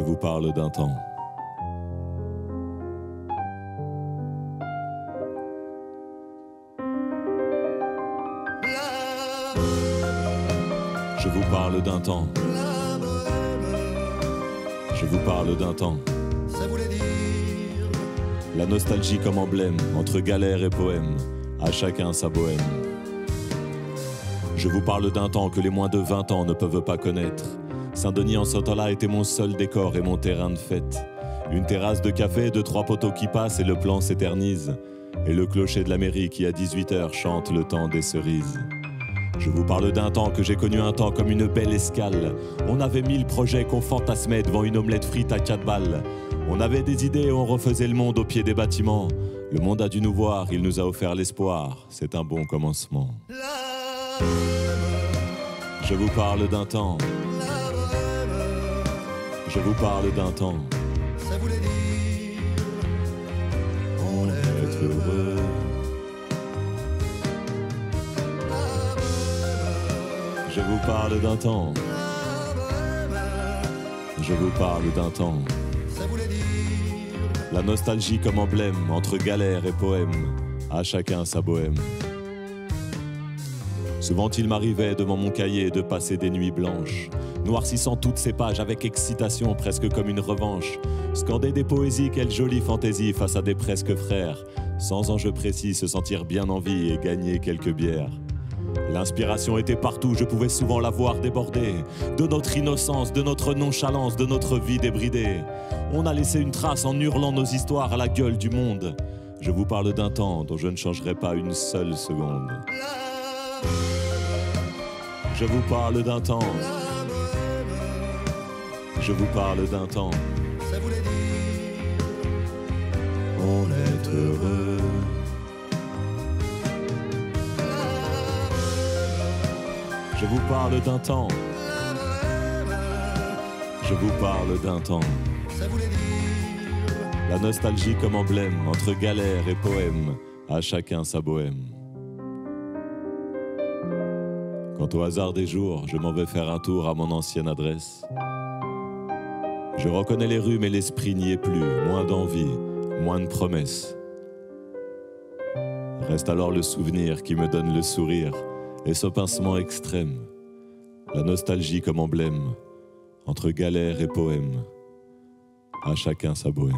vous parle d'un temps. Je vous parle d'un temps. Je vous parle d'un temps. Ça voulait dire La nostalgie comme emblème, entre galère et poème, à chacun sa bohème. Je vous parle d'un temps que les moins de 20 ans ne peuvent pas connaître. Saint-Denis en ce temps-là était mon seul décor et mon terrain de fête. Une terrasse de café, 2-3 poteaux qui passent et le plan s'éternise. Et le clocher de la mairie qui à 18h chante le temps des cerises. Je vous parle d'un temps que j'ai connu un temps comme une belle escale. On avait 1000 projets qu'on fantasmait devant une omelette frite à 4 balles. On avait des idées et on refaisait le monde au pied des bâtiments. Le monde a dû nous voir, il nous a offert l'espoir. C'est un bon commencement. Je vous parle d'un temps. Je vous parle d'un temps. Ça voulait dire On est heureux. Je vous parle d'un temps. Je vous parle d'un temps. Ça voulait dire La nostalgie comme emblème, entre galère et poème, à chacun sa bohème. Souvent il m'arrivait devant mon cahier de passer des nuits blanches, noircissant toutes ces pages avec excitation presque comme une revanche. Scander des poésies, quelle jolie fantaisie face à des presque frères, sans enjeu précis, se sentir bien en vie et gagner quelques bières. L'inspiration était partout, je pouvais souvent la voir déborder. De notre innocence, de notre nonchalance, de notre vie débridée. On a laissé une trace en hurlant nos histoires à la gueule du monde. Je vous parle d'un temps dont je ne changerai pas une seule seconde. Je vous parle d'un temps. Je vous parle d'un temps. Ça voulait dire On est heureux. Je vous parle d'un temps. Je vous parle d'un temps. Ça voulait dire La nostalgie comme emblème, entre galère et poème, à chacun sa bohème. Quant au hasard des jours, je m'en vais faire un tour à mon ancienne adresse. Je reconnais les rues, mais l'esprit n'y est plus, moins d'envie, moins de promesses. Reste alors le souvenir qui me donne le sourire, et ce pincement extrême, la nostalgie comme emblème, entre galère et poème, à chacun sa bohème.